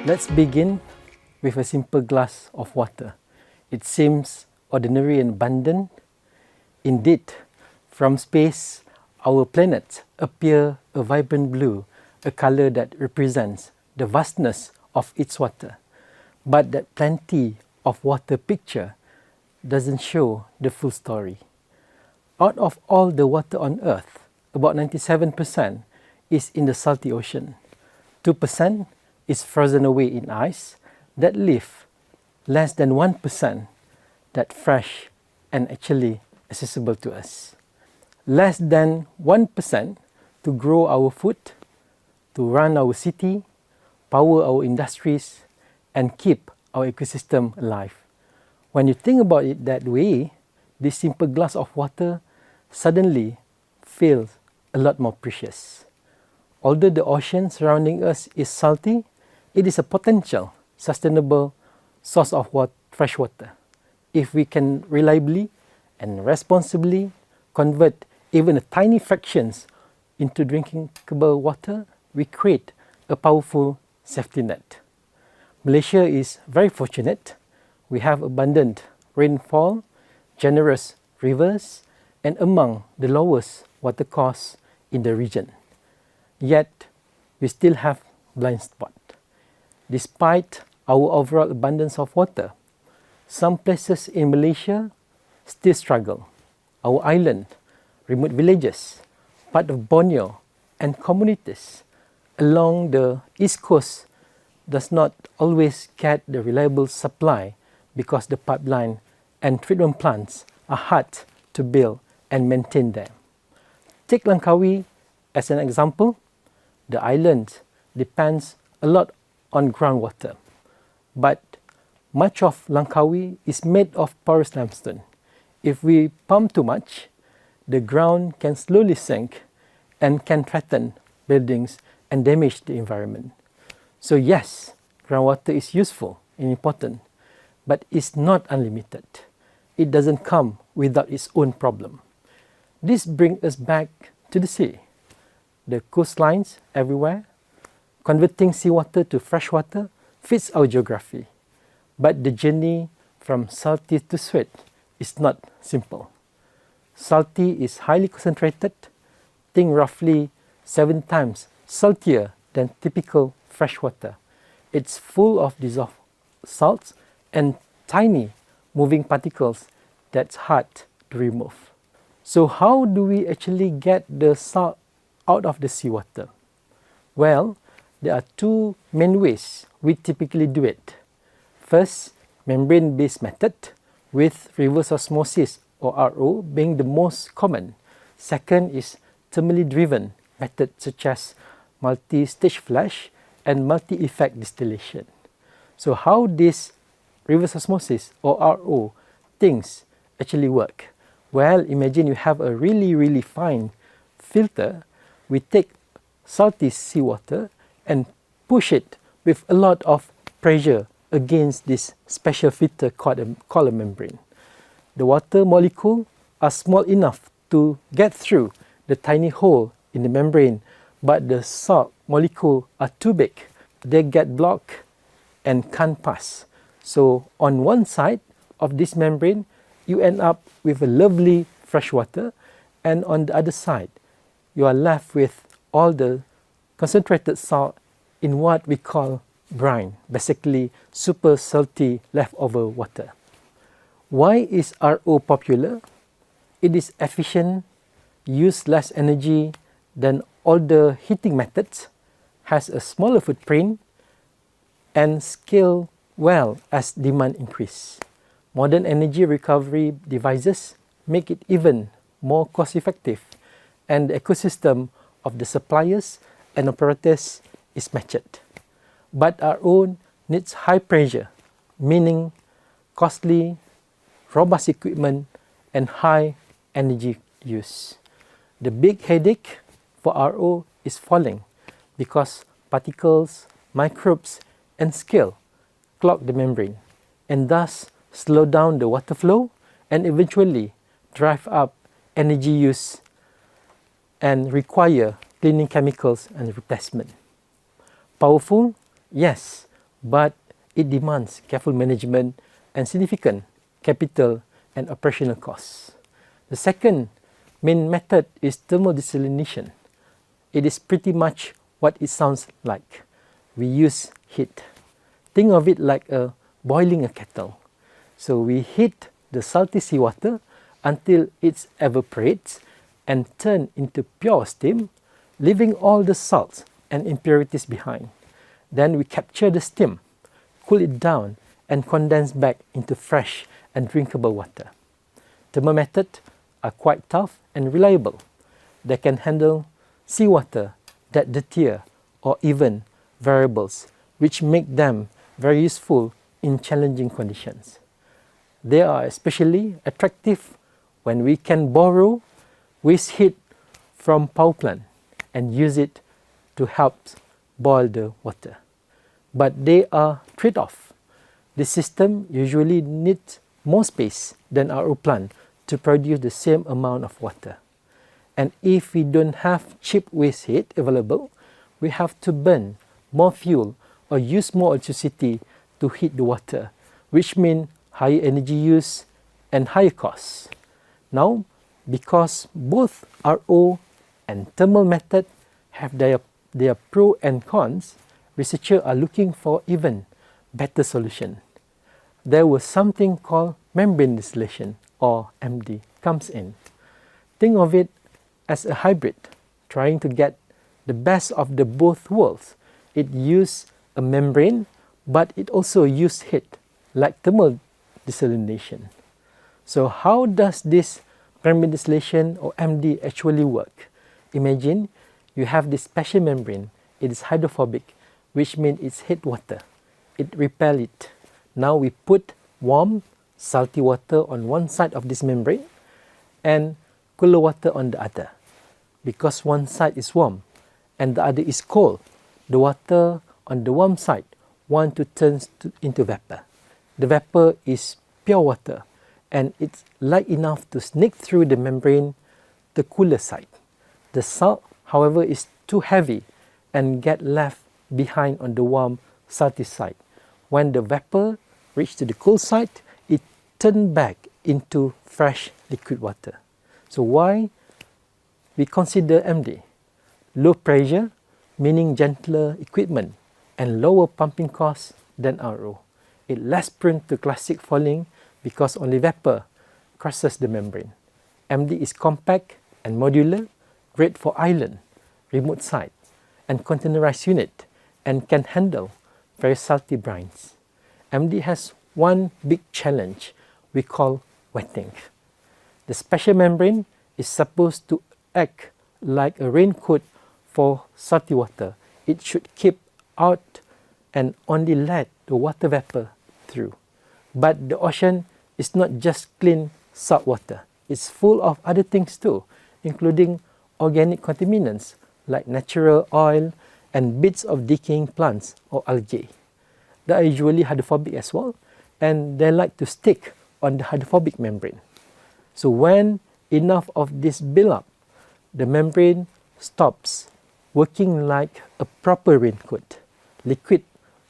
Let's begin with a simple glass of water. It seems ordinary and abundant. Indeed, from space, our planets appear a vibrant blue, a color that represents the vastness of its water. But that plenty of water picture doesn't show the full story. Out of all the water on Earth, about 97% is in the salty ocean. 2% is frozen away in ice. That leaves less than 1% that fresh and actually accessible to us. Less than 1% to grow our food, to run our city, power our industries, and keep our ecosystem alive. When you think about it that way, this simple glass of water suddenly feels a lot more precious. Although the ocean surrounding us is salty, it is a potential sustainable source of fresh water. If we can reliably and responsibly convert even a tiny fractions into drinkable water, we create a powerful safety net. Malaysia is very fortunate. We have abundant rainfall, generous rivers, and among the lowest water costs in the region. Yet, we still have blind spot. Despite our overall abundance of water, some places in Malaysia still struggle. Our island, remote villages, part of Borneo, and communities along the east coast does not always get the reliable supply because the pipeline and treatment plants are hard to build and maintain them. Take Langkawi as an example. The island depends a lot on groundwater, but much of Langkawi is made of porous limestone. If we pump too much, the ground can slowly sink and can threaten buildings and damage the environment. So yes, groundwater is useful and important, but it's not unlimited. It doesn't come without its own problem. This brings us back to the sea. The coastlines everywhere. Converting seawater to fresh water fits our geography. But the journey from salty to sweet is not simple. Salty is highly concentrated, think roughly 7 times saltier than typical fresh water. It's full of dissolved salts and tiny moving particles that's hard to remove. So how do we actually get the salt out of the seawater? Well, there are 2 main ways we typically do it. First, membrane-based method, with reverse osmosis or RO being the most common. Second is thermally driven method such as multi-stage flash and multi-effect distillation. So how this reverse osmosis or RO things actually work? Well, imagine you have a really fine filter. We take salty seawater and push it with a lot of pressure against this special filter called a membrane. The water molecules are small enough to get through the tiny hole in the membrane, but the salt molecules are too big. They get blocked and can't pass. So on one side of this membrane, you end up with a lovely fresh water, and on the other side, you are left with all the concentrated salt in what we call brine, basically super salty leftover water. Why is RO popular? It is efficient, uses less energy than all the heating methods, has a smaller footprint, and scale well as demand increase. Modern energy recovery devices make it even more cost-effective, and the ecosystem of the suppliers and operators is matched. But RO needs high pressure, meaning costly, robust equipment, and high energy use. The big headache for RO is falling because particles, microbes, and scale clog the membrane and thus slow down the water flow and eventually drive up energy use and require cleaning chemicals and replacement. Powerful? Yes, but it demands careful management and significant capital and operational costs. The second main method is thermal desalination. It is pretty much what it sounds like. We use heat. Think of it like boiling a kettle. So we heat the salty seawater until it evaporates and turns into pure steam, leaving all the salts and impurities behind. Then we capture the steam, cool it down, and condense back into fresh and drinkable water. Thermal methods are quite tough and reliable. They can handle seawater that dirtier or even variables, which make them very useful in challenging conditions. They are especially attractive when we can borrow waste heat from power plant and use it to help boil the water. But they are trade-off. The system usually needs more space than our plant to produce the same amount of water. And if we don't have cheap waste heat available, we have to burn more fuel or use more electricity to heat the water, which means higher energy use and higher costs. Now, because both RO and thermal method have their pros and cons, researchers are looking for even better solution. There was something called membrane distillation, or MD, comes in. Think of it as a hybrid, trying to get the best of the both worlds. It uses a membrane, but it also uses heat, like thermal desalination. So how does this membrane distillation, or MD, actually work? Imagine you have this special membrane. It is hydrophobic, which means it's heat water. It repels it. Now we put warm, salty water on one side of this membrane and cooler water on the other. Because one side is warm and the other is cold, the water on the warm side wants to turn into vapor. The vapor is pure water and it's light enough to sneak through the membrane, the cooler side. The salt, however, is too heavy and get left behind on the warm, salty side. When the vapor reaches to the cool side, it turns back into fresh liquid water. So why we consider MD? Low pressure, meaning gentler equipment, and lower pumping costs than RO. It's less prone to classic fouling because only vapor crosses the membrane. MD is compact and modular, great for island, remote site, and containerized unit, and can handle very salty brines. MD has one big challenge we call wetting. The special membrane is supposed to act like a raincoat for salty water. It should keep out and only let the water vapor through. But the ocean is not just clean salt water. It's full of other things too, including organic contaminants like natural oil and bits of decaying plants or algae. They are usually hydrophobic as well, and they like to stick on the hydrophobic membrane. So when enough of this build up, the membrane stops working like a proper raincoat. Liquid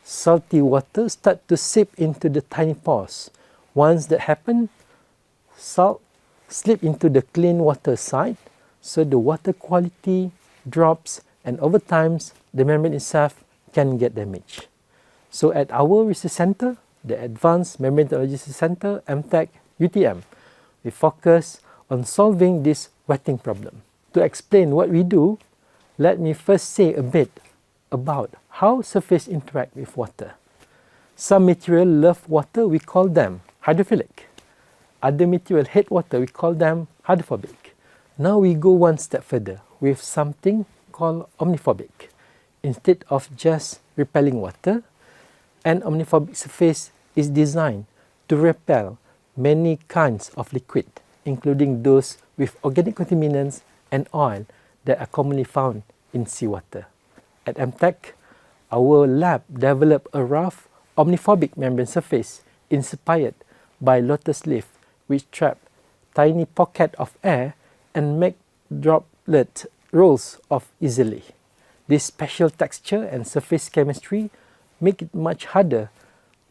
salty water starts to seep into the tiny pores. Once that happens, salt slips into the clean water side, so the water quality drops, and over time, the membrane itself can get damaged. So at our research center, the Advanced Membrane Technology Center, MTech, UTM, we focus on solving this wetting problem. To explain what we do, let me first say a bit about how surface interact with water. Some material love water, we call them hydrophilic. Other material hate water, we call them hydrophobic. Now we go one step further with something called omniphobic. Instead of just repelling water, an omniphobic surface is designed to repel many kinds of liquid, including those with organic contaminants and oil that are commonly found in seawater. At MTech, our lab developed a rough omniphobic membrane surface inspired by lotus leaf, which trap tiny pocket of air and make droplet rolls off easily. This special texture and surface chemistry make it much harder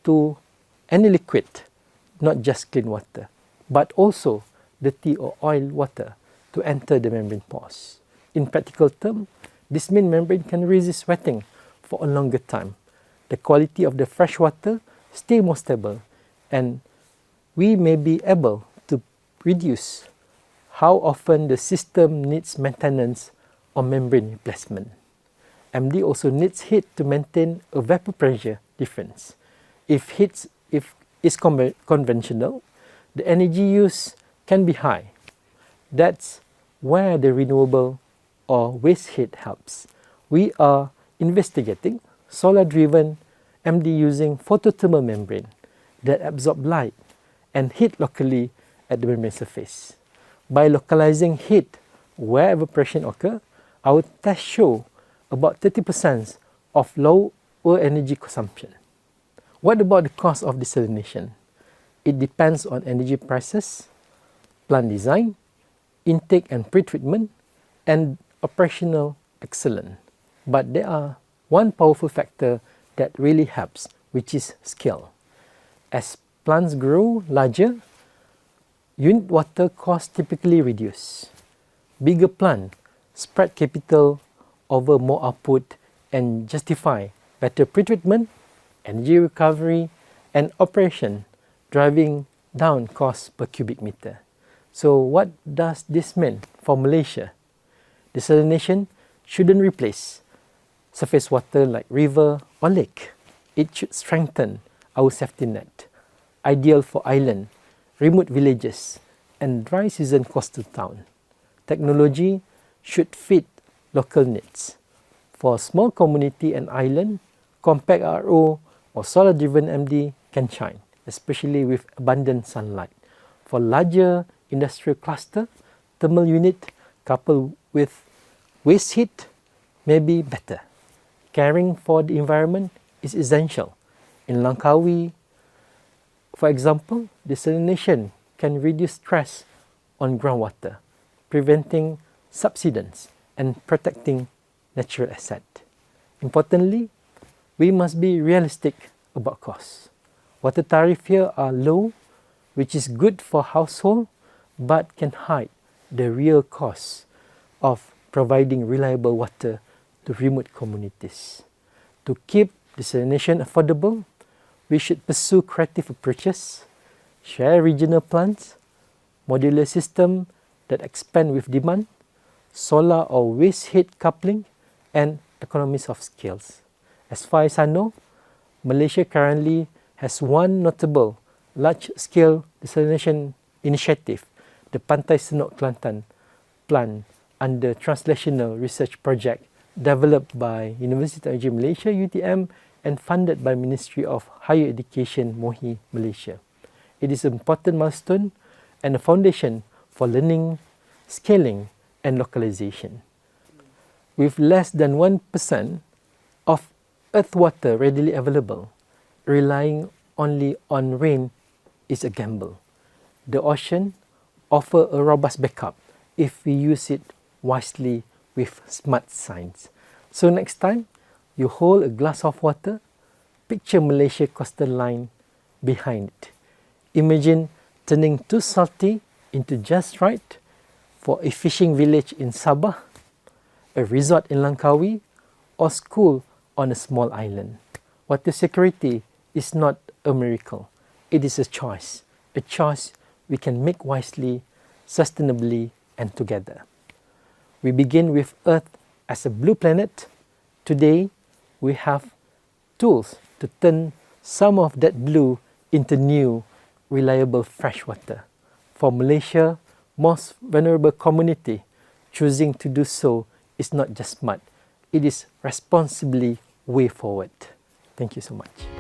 to any liquid, not just clean water, but also dirty or oil water to enter the membrane pores. In practical terms, this main membrane can resist wetting for a longer time. The quality of the fresh water stay more stable, and we may be able to reduce how often the system needs maintenance or membrane replacement. MD also needs heat to maintain a vapor pressure difference. If it's conventional, the energy use can be high. That's where the renewable or waste heat helps. We are investigating solar-driven MD using photothermal membrane that absorb light and heat locally at the membrane surface. By localizing heat where evaporation occurs, our tests show about 30% of lower energy consumption. What about the cost of desalination? It depends on energy prices, plant design, intake and pretreatment, and operational excellence. But there are one powerful factor that really helps, which is scale. As plants grow larger, unit water costs typically reduce. Bigger plants spread capital over more output and justify better pretreatment, energy recovery, and operation, driving down cost per cubic meter. So what does this mean for Malaysia? Desalination shouldn't replace surface water like river or lake. It should strengthen our safety net, ideal for island, remote villages, and dry season coastal town. Technology should fit local needs. For small community and island, compact RO or solar-driven MD can shine, especially with abundant sunlight. For larger industrial cluster, thermal unit coupled with waste heat may be better. Caring for the environment is essential. In Langkawi, for example, desalination can reduce stress on groundwater, preventing subsidence and protecting natural asset. Importantly, we must be realistic about costs. Water tariff here are low, which is good for household, but can hide the real costs of providing reliable water to remote communities. To keep desalination affordable, we should pursue creative approaches, share regional plants, modular system that expand with demand, solar or waste heat coupling, and economies of scales. As far as I know, Malaysia currently has one notable large-scale desalination initiative, the Pantai Senok Kelantan plant under Translational Research Project developed by University of Technology Malaysia, UTM, and funded by Ministry of Higher Education, Mohd, Malaysia. It is an important milestone and a foundation for learning, scaling, and localization. With less than 1% of earth water readily available, relying only on rain is a gamble. The ocean offers a robust backup if we use it wisely with smart science. So next time you hold a glass of water, picture Malaysia coastal line behind it. Imagine turning too salty into just right for a fishing village in Sabah, a resort in Langkawi, or school on a small island. Water security is not a miracle. It is a choice we can make wisely, sustainably, and together. We begin with Earth as a blue planet. Today, we have tools to turn some of that blue into new, reliable fresh water. For Malaysia, most vulnerable community, choosing to do so is not just smart, it is responsibly way forward. Thank you so much.